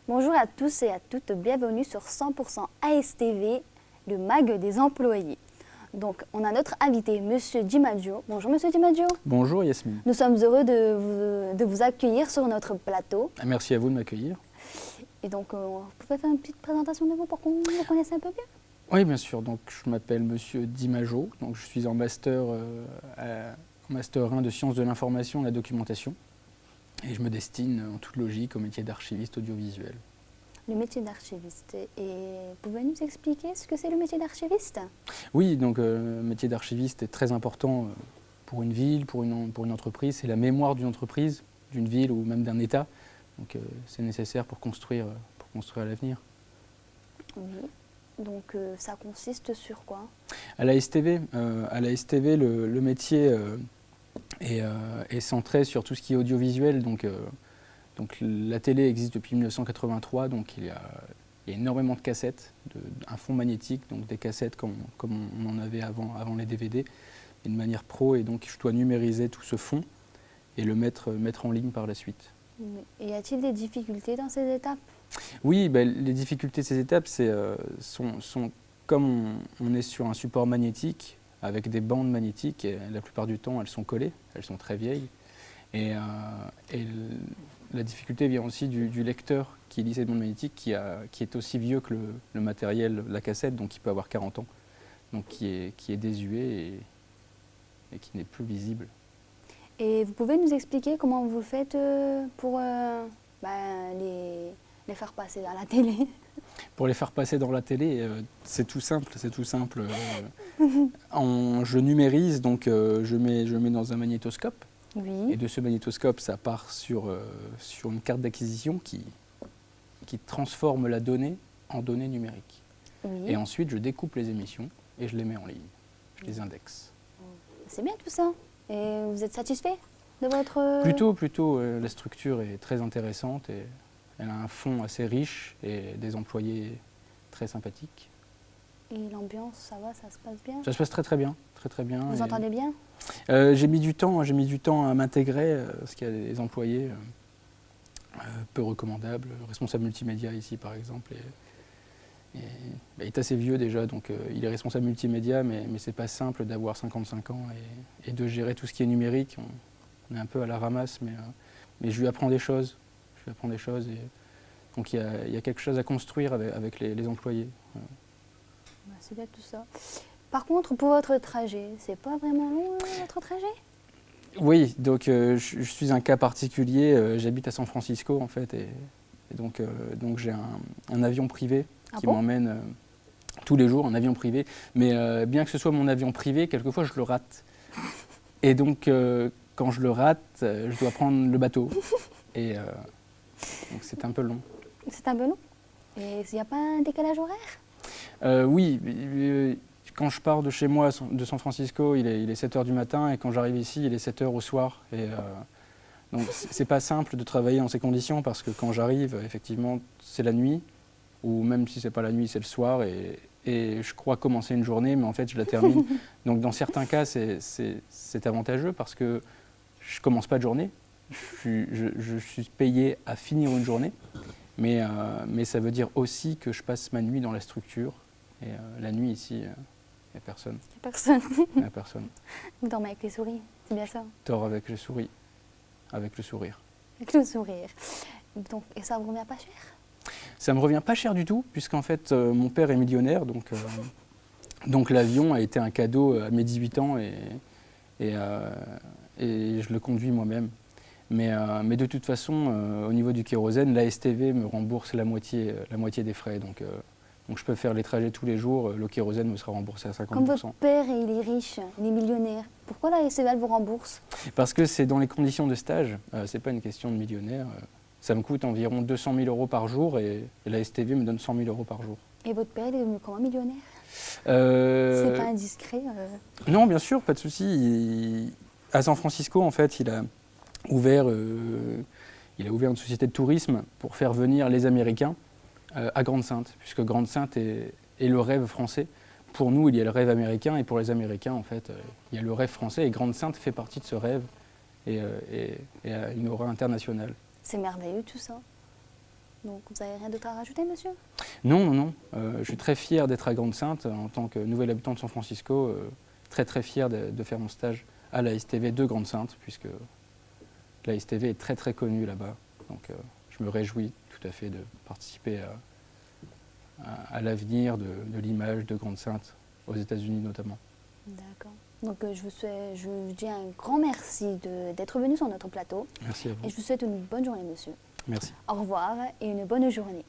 Bonjour à tous et à toutes, bienvenue sur 100% ASTV, le mag des employés. Donc, on a notre invité, Monsieur Dimaggio. Bonjour, Monsieur Dimaggio. Bonjour, Yasmine. Nous sommes heureux de vous accueillir sur notre plateau. Merci à vous de m'accueillir. Et donc, vous pouvez faire une petite présentation de vous pour qu'on vous connaisse un peu bien? Oui, bien sûr. Donc, je m'appelle Monsieur Dimaggio. Donc, je suis en master 1 de sciences de l'information et de la documentation. Et je me destine en toute logique au métier d'archiviste audiovisuel. Le métier d'archiviste. Et pouvez-vous nous expliquer ce que c'est le métier d'archiviste? Oui, donc le métier d'archiviste est très important pour une ville, pour une entreprise. C'est la mémoire d'une entreprise, d'une ville ou même d'un État. Donc c'est nécessaire pour construire l'avenir. Oui. Donc ça consiste sur quoi? À la STV, le métier est centré sur tout ce qui est audiovisuel. Donc la télé existe depuis 1983, donc il y a énormément de cassettes, un fond magnétique, donc des cassettes comme on en avait avant les DVD, et de manière pro, et donc je dois numériser tout ce fond et le mettre en ligne par la suite. Et y a-t-il des difficultés dans ces étapes? Oui, les difficultés de ces étapes sont comme on est sur un support magnétique, avec des bandes magnétiques, et la plupart du temps elles sont collées, elles sont très vieilles, et la difficulté vient aussi du lecteur qui lit cette bande magnétique qui est aussi vieux que le matériel, la cassette, donc qui peut avoir 40 ans, donc qui est désuet et qui n'est plus visible. Et vous pouvez nous expliquer comment vous faites pour les faire passer à la télé? Pour les faire passer dans la télé, c'est tout simple. Je numérise, donc je mets dans un magnétoscope. Oui. Et de ce magnétoscope, ça part sur une carte d'acquisition qui transforme la donnée en données numériques. Oui. Et ensuite, je découpe les émissions et je les mets en ligne. Je les indexe. C'est bien tout ça. Et vous êtes satisfait de votre... Plutôt, la structure est très intéressante et elle a un fond assez riche et des employés très sympathiques. Et l'ambiance, ça va, ça se passe bien? Ça se passe très bien. Vous entendez bien? J'ai mis du temps à m'intégrer, parce qu'il y a des employés peu recommandables. Le responsable multimédia ici, par exemple, il est assez vieux déjà, donc il est responsable multimédia, mais c'est pas simple d'avoir 55 ans et de gérer tout ce qui est numérique. On est un peu à la ramasse, mais je lui apprends des choses. Et donc il y a quelque chose à construire avec les employés. C'est bien tout ça. Par contre, pour votre trajet, c'est pas vraiment long votre trajet? Oui, donc je suis un cas particulier. J'habite à San Francisco en fait, et donc j'ai un avion privé qui m'emmène tous les jours, un avion privé. Mais bien que ce soit mon avion privé, quelquefois je le rate. Et donc quand je le rate, je dois prendre le bateau. Et donc c'est un peu long. C'est un peu long? Et il n'y a pas un décalage horaire? Oui. Quand je pars de chez moi, de San Francisco, il est 7 h du matin, et quand j'arrive ici, il est 7 h au soir. Et donc c'est pas simple de travailler dans ces conditions, parce que quand j'arrive, effectivement, c'est la nuit, ou même si c'est pas la nuit, c'est le soir, et je crois commencer une journée, mais en fait je la termine. Donc dans certains cas, c'est avantageux, parce que je commence pas de journée, je suis payé à finir une journée, mais ça veut dire aussi que je passe ma nuit dans la structure, et la nuit ici... Il n'y a personne. Il n'y a personne. Vous dormez avec les souris, c'est bien ça? Je dors avec les souris, avec le sourire. Avec le sourire. Donc, et ça vous revient pas cher? Ça me revient pas cher du tout, puisqu'en fait, mon père est millionnaire, donc l'avion a été un cadeau à mes 18 ans, et je le conduis moi-même. Mais de toute façon, au niveau du kérosène, la STV me rembourse la moitié des frais. Donc je peux faire les trajets tous les jours, le kérosène me sera remboursé à 50%. Comme votre père, il est riche, il est millionnaire, pourquoi la STV vous rembourse? Parce que c'est dans les conditions de stage, c'est pas une question de millionnaire. Ça me coûte environ 200 000 € par jour, et la STV me donne 100 000 € par jour. Et votre père, il est devenu comment, millionnaire? C'est pas indiscret Non, bien sûr, pas de souci. À San Francisco, en fait, il a ouvert une société de tourisme pour faire venir les Américains à Grande-Synthe, puisque Grande-Synthe est le rêve français. Pour nous, il y a le rêve américain, et pour les Américains, en fait, il y a le rêve français, et Grande-Synthe fait partie de ce rêve et a une aura internationale. C'est merveilleux tout ça. Donc vous n'avez rien d'autre à rajouter, monsieur? Non. Je suis très fier d'être à Grande-Synthe en tant que nouvel habitant de San Francisco. Très fier de faire mon stage à la STV de Grande-Synthe, puisque la STV est très connue là-bas. Donc je me réjouis tout à fait de participer à l'avenir de l'image de Grande-Synthe, aux États-Unis notamment. D'accord. Donc je vous dis un grand merci d'être venu sur notre plateau. Merci à vous. Et je vous souhaite une bonne journée, monsieur. Merci. Au revoir et une bonne journée.